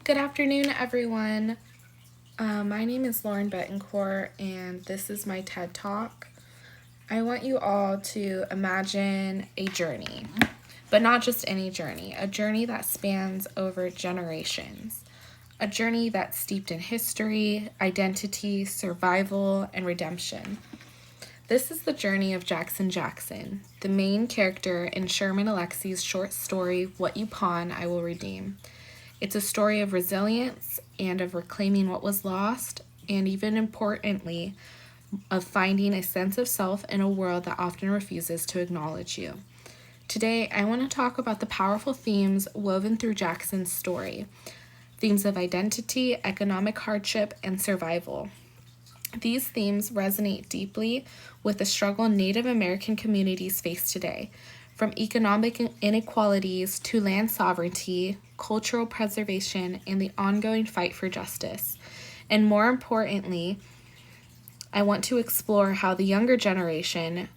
Good afternoon, everyone. My name is Lauren Betancourt, and this is my TED Talk. I want you all to imagine a journey, but not just any journey, a journey that spans over generations, a journey that's steeped in history, identity, survival, and redemption. This is the journey of Jackson Jackson, the main character in Sherman Alexie's short story, What You Pawn, I Will Redeem. It's a story of resilience and of reclaiming what was lost, and even importantly, of finding a sense of self in a world that often refuses to acknowledge you. Today, I want to talk about the powerful themes woven through Jackson's story, themes of identity, economic hardship, and survival. These themes resonate deeply with the struggle Native American communities face today, from economic inequalities to land sovereignty, cultural preservation, and the ongoing fight for justice. And more importantly, I want to explore how the younger generation,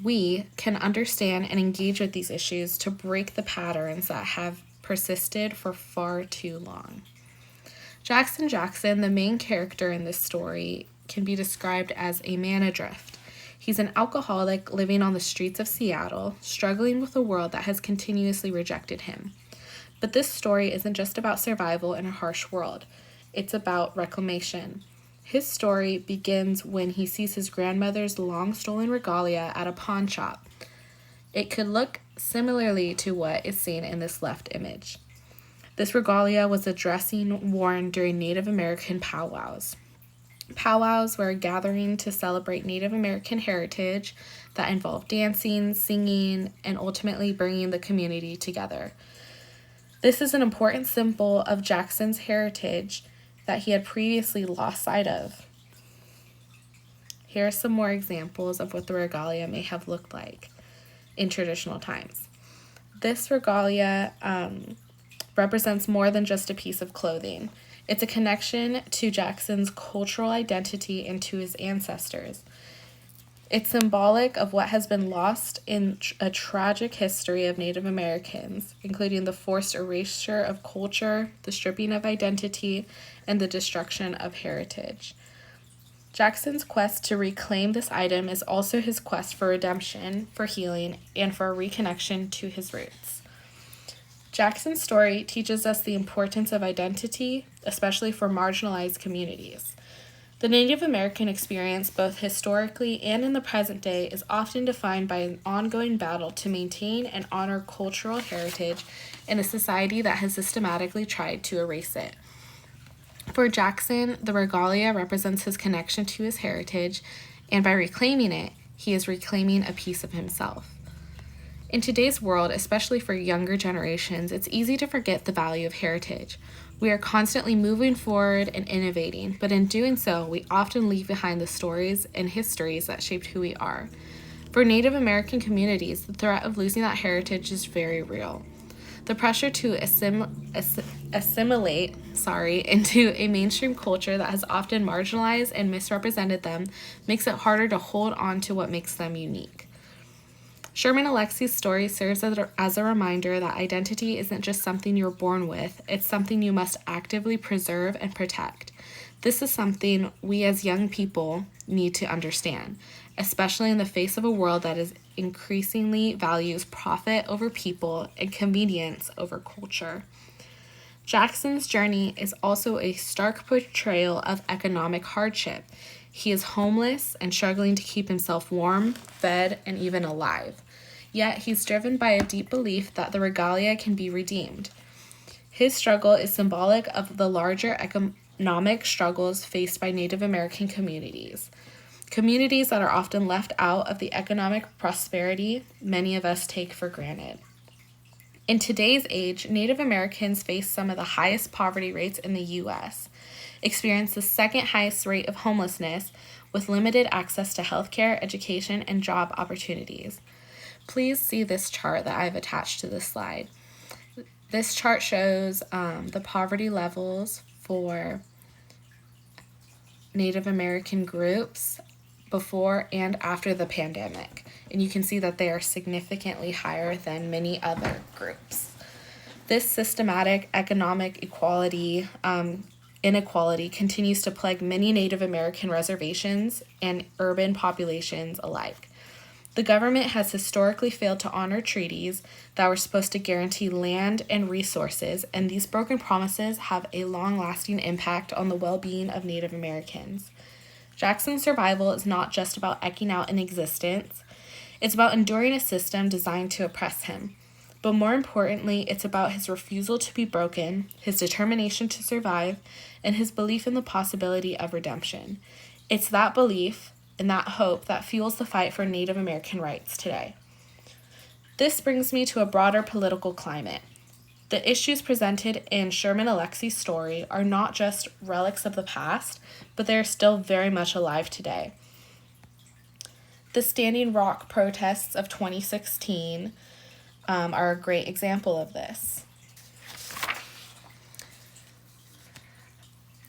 we, can understand and engage with these issues to break the patterns that have persisted for far too long. Jackson Jackson, the main character in this story, can be described as a man adrift. He's an alcoholic living on the streets of Seattle, struggling with a world that has continuously rejected him. But this story isn't just about survival in a harsh world. It's about reclamation. His story begins when he sees his grandmother's long-stolen regalia at a pawn shop. It could look similarly to what is seen in this left image. This regalia was a dressing worn during Native American powwows. Powwows were a gathering to celebrate Native American heritage that involved dancing, singing, and ultimately bringing the community together. This is an important symbol of Jackson's heritage that he had previously lost sight of. Here are some more examples of what the regalia may have looked like in traditional times. This regalia represents more than just a piece of clothing. It's a connection to Jackson's cultural identity and to his ancestors. It's symbolic of what has been lost in a tragic history of Native Americans, including the forced erasure of culture, the stripping of identity, and the destruction of heritage. Jackson's quest to reclaim this item is also his quest for redemption, for healing, and for a reconnection to his roots. Jackson's story teaches us the importance of identity, especially for marginalized communities. The Native American experience, both historically and in the present day, is often defined by an ongoing battle to maintain and honor cultural heritage in a society that has systematically tried to erase it. For Jackson, the regalia represents his connection to his heritage, and by reclaiming it, he is reclaiming a piece of himself. In today's world, especially for younger generations, it's easy to forget the value of heritage. We are constantly moving forward and innovating, but in doing so, we often leave behind the stories and histories that shaped who we are. For Native American communities, the threat of losing that heritage is very real. The pressure to assimilate into a mainstream culture that has often marginalized and misrepresented them makes it harder to hold on to what makes them unique. Sherman Alexie's story serves as a reminder that identity isn't just something you're born with, it's something you must actively preserve and protect. This is something we as young people need to understand, especially in the face of a world that is increasingly values profit over people and convenience over culture. Jackson's journey is also a stark portrayal of economic hardship. He is homeless and struggling to keep himself warm, fed, and even alive. Yet he's driven by a deep belief that the regalia can be redeemed. His struggle is symbolic of the larger economic struggles faced by Native American communities that are often left out of the economic prosperity many of us take for granted. In today's age, Native Americans face some of the highest poverty rates in the U.S., experience the second highest rate of homelessness, with limited access to healthcare, education, and job opportunities. Please see this chart that I've attached to this slide. This chart shows the poverty levels for Native American groups before and after the pandemic, and you can see that they are significantly higher than many other groups. This systematic economic inequality continues to plague many Native American reservations and urban populations alike. The government has historically failed to honor treaties that were supposed to guarantee land and resources, and these broken promises have a long-lasting impact on the well-being of Native Americans. Jackson's survival is not just about eking out an existence, it's about enduring a system designed to oppress him. But more importantly, it's about his refusal to be broken, his determination to survive, and his belief in the possibility of redemption. It's that belief and that hope that fuels the fight for Native American rights today. This brings me to a broader political climate. The issues presented in Sherman Alexie's story are not just relics of the past, but they are still very much alive today. The Standing Rock protests of 2016 are a great example of this.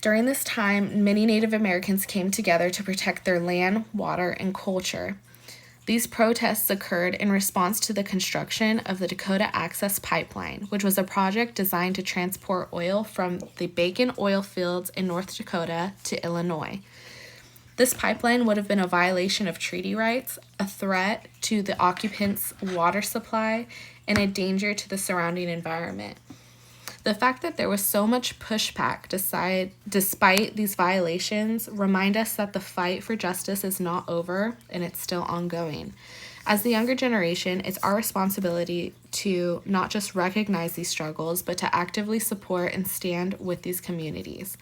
During this time, many Native Americans came together to protect their land, water, and culture. These protests occurred in response to the construction of the Dakota Access Pipeline, which was a project designed to transport oil from the Bacon oil fields in North Dakota to Illinois. This pipeline would have been a violation of treaty rights, a threat to the occupants' water supply, and a danger to the surrounding environment. The fact that there was so much pushback despite these violations remind us that the fight for justice is not over and it's still ongoing. As the younger generation, it's our responsibility to not just recognize these struggles, but to actively support and stand with these communities.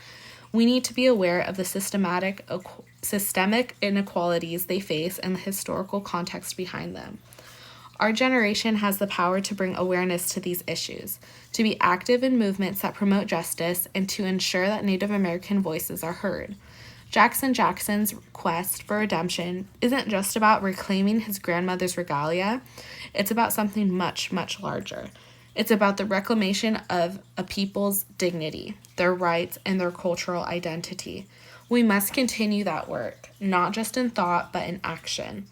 We need to be aware of the systemic inequalities they face and the historical context behind them. Our generation has the power to bring awareness to these issues, to be active in movements that promote justice, and to ensure that Native American voices are heard. Jackson's quest for redemption isn't just about reclaiming his grandmother's regalia, it's about something much, much larger. It's about the reclamation of a people's dignity, their rights, and their cultural identity. We must continue that work, not just in thought, but in action.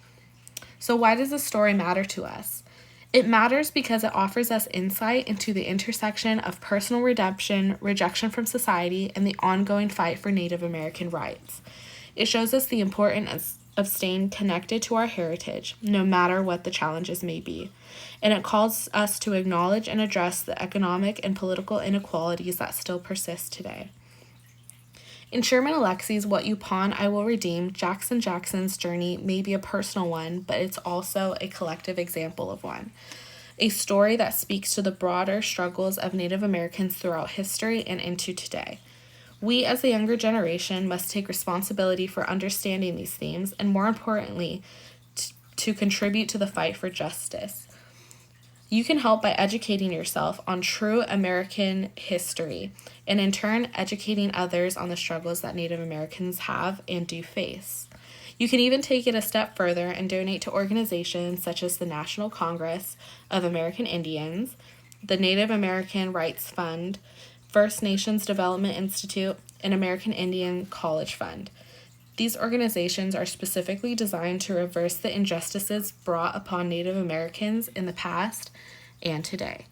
So why does this story matter to us? It matters because it offers us insight into the intersection of personal redemption, rejection from society, and the ongoing fight for Native American rights. It shows us the importance of staying connected to our heritage, no matter what the challenges may be. And it calls us to acknowledge and address the economic and political inequalities that still persist today. In Sherman Alexie's What You Pawn, I Will Redeem, Jackson's journey may be a personal one, but it's also a collective example of one. A story that speaks to the broader struggles of Native Americans throughout history and into today. We, as a younger generation, must take responsibility for understanding these themes and, more importantly, to contribute to the fight for justice. You can help by educating yourself on true American history and in turn educating others on the struggles that Native Americans have and do face. You can even take it a step further and donate to organizations such as the National Congress of American Indians, the Native American Rights Fund, First Nations Development Institute, and American Indian College Fund. These organizations are specifically designed to reverse the injustices brought upon Native Americans in the past and today.